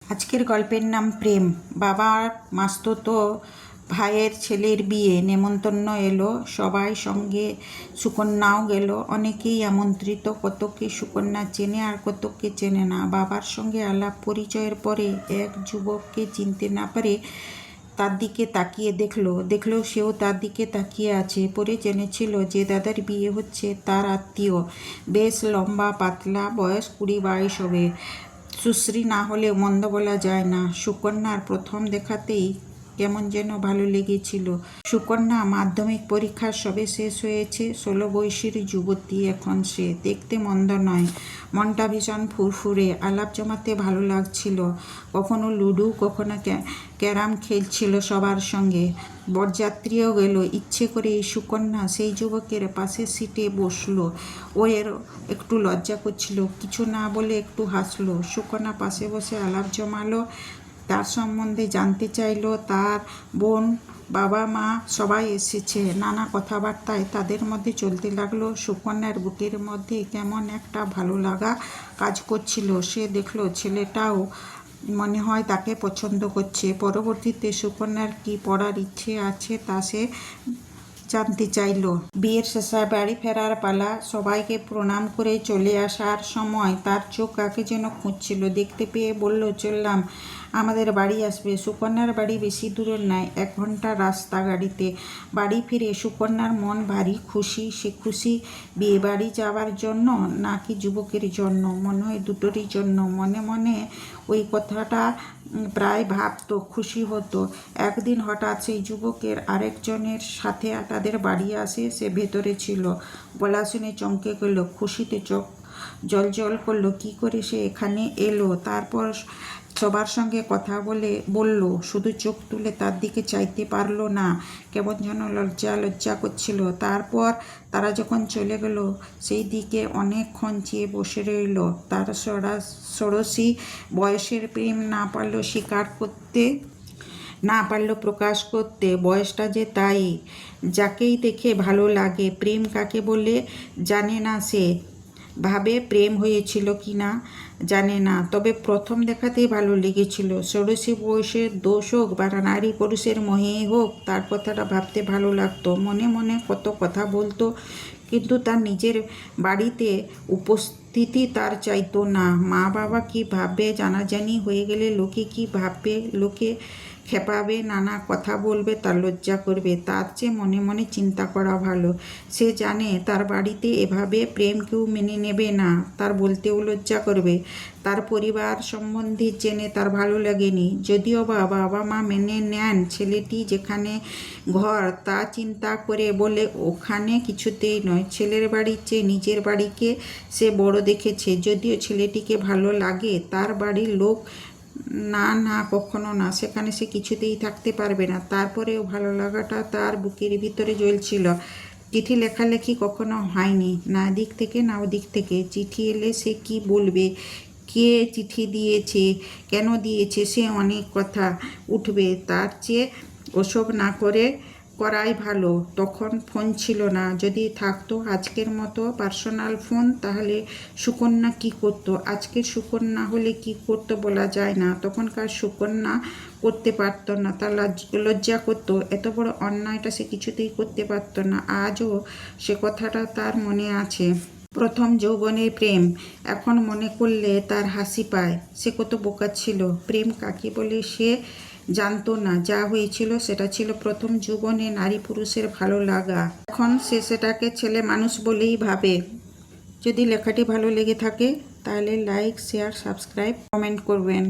আজকের গল্পের নাম প্রেম। বাবার মাস্তুতো ভাইয়ের ছেলের বিয়ে নেমন্তন্ন এলো, সবাই সঙ্গে সুকন্যাও গেল। অনেকেই আমন্ত্রিত, কতকে সুকন্যা চেনে আর কতকে চেনে না। বাবার সঙ্গে আলাপ পরিচয়ের পরে এক যুবককে চিনতে না পারে তার দিকে তাকিয়ে দেখলো সেও তার দিকে তাকিয়ে আছে। পরে জেনেছিল যে দাদার বিয়ে হচ্ছে তার আত্মীয়। বেশ লম্বা পাতলা, বয়স 20-22 হবে। সুশ্রী না হলেও মন্দ বলা যায় না। সুকন্যার প্রথম দেখাতেই কেমন যেন ভালো লেগেছিল। সুকন্যা মাধ্যমিক পরীক্ষা সবে শেষ হয়েছে, 16 বয়সের যুবতী এখন সে। দেখতে মন্দ নয়, মনটা ভীষণ ফুরফুরে, আলাপ জমাতে ভালো লাগছিল। কখনো লুডু, কখনো ক্যারাম খেলছিল সবার সঙ্গে। বরযাত্রীও গেল। ইচ্ছে করে সুকন্যা সেই যুবকের পাশের সিটে বসলো। ও এর একটু লজ্জা করছিল, কিছু না বলে একটু হাসলো। সুকন্যা পাশে বসে আলাপ জমালো, তার সম্বন্ধে জানতে চাইলো। তার বোন, বাবা, মা সবাই এসেছে। নানা কথাবার্তায় তাদের মধ্যে চলতে লাগলো। সুকন্যার বুকের মধ্যে কেমন একটা ভালো লাগা কাজ করছিল। সে দেখলো ছেলেটাও মনে হয় তাকে পছন্দ করছে। পরবর্তীতে সুকন্যার কি পড়ার ইচ্ছে আছে তা সে জানতে চাইল। বিয়ের শেষে বাড়ি ফেরার পালা। সবাইকে প্রণাম করে চলে আসার সময় তার চোখ কাকে যেন খুঁজছিল। দেখতে পেয়ে বলল, চললাম, আমাদের বাড়ি আসবে। সুকন্যার বাড়ি বেশি দূরের নয়, 1 ঘন্টার রাস্তা গাড়িতে। বাড়ি ফিরে সুকন্যার মন ভারী খুশি। সে খুশি বিয়ে বাড়ি যাওয়ার জন্য নাকি যুবকের জন্য? মনে হয় দুটোরই জন্য। মনে মনে ওই কথাটা প্রায় ভাবতো, খুশি হতো। একদিন হঠাৎ সেই যুবকের আরেকজনের সাথে তাদের বাড়ি আসে। সে ভেতরে ছিল। গলা শুনে চমকে গেল, খুশিতে চোখ জল করলো। কি করে সে এখানে এলো? তারপর সবার সঙ্গে কথা বলল, শুধু চোখ তুলে তার দিকে চাইতে পারলো না, কেমন যেন লজ্জা করছিল। তারপর তারা যখন চলে গেল, সেই দিকে অনেকক্ষণ চেয়ে বসে রইল। তার ষোড়শী বয়সের প্রেম না পারলো স্বীকার করতে, না পারলো প্রকাশ করতে। বয়সটা যে তাই, যাকেই দেখে ভালো লাগে। প্রেম কাকে বলে জানে না সে। ভাবে প্রেম হয়েছিল কি না জানে না, তবে প্রথম দেখাতেই ভালো লেগেছিল। ষোড়শী বয়সের দোষ হোক বা নারী পুরুষের মোহেই হোক, তার কথাটা ভাবতে ভালো লাগতো। মনে মনে কত কথা বলতো, কিন্তু তার নিজের বাড়িতে উপস্থিতি তার চাইতো না। মা বাবা কি ভাববে, জানাজানি হয়ে গেলে লোকে কি ভাববে, লোকে খেপাবে, নানা কথা বলবে, তার লজ্জা করবে। তার চেয়ে মনে মনে চিন্তা করা ভালো। সে জানে তার বাড়িতে এভাবে প্রেম কেউ মেনে নেবে না, তার বলতেও লজ্জা করবে। তার পরিবার সম্বন্ধে জেনে তার ভালো লাগেনি। যদিও বা বাবা মা মেনে নেন, ছেলেটি যেখানে ঘর তা চিন্তা করে বলে ওখানে কিছুতেই নয়। ছেলের বাড়ির চেয়ে নিজের বাড়িকে সে বড় দেখেছে। যদিও ছেলেটিকে ভালো লাগে, তার বাড়ির লোক না কখনো না, সেখানে সে কিছুতেই থাকতে পারবে না। তারপরেও ভালো লাগাটা তার বুকের ভিতরে জ্বলছিল। চিঠি লেখালেখি কখনো হয়নি, না দিক থেকে না ওদিক থেকে। চিঠি এলে সে কি বলবে, কে চিঠি দিয়েছে, কেন দিয়েছে, সে অনেক কথা উঠবে। তার চেয়ে ওসব না করাই ভালো। তখন ফোন ছিল না। যদি থাকতো আজকের মতো পার্সোনাল ফোন, তাহলে সুকন্যা কি করতো? আজকের সুকন্যা হলে কি করতো বলা যায় না। তখনকার সুকন্যা করতে পারতো না, তার লজ্জা করতো। এত বড় অন্যায়টা সে কিছুতেই করতে পারতো না। আজও সে কথাটা তার মনে আছে। প্রথম যৌবনের প্রেম এখন মনে করলে তার হাসি পায়। সে কত বোকা ছিল। প্রেম কাকে বলে সে জানতো না। যা হয়েছিল সেটা ছিল প্রথম যৌবনে নারী পুরুষের ভালো লাগা। এখন সে সেটাকে ছেলে মানুষ বলেই ভাবে। যদি লেখাটি ভালো লেগে থাকে তাহলে লাইক, শেয়ার, সাবস্ক্রাইব, কমেন্ট করবেন।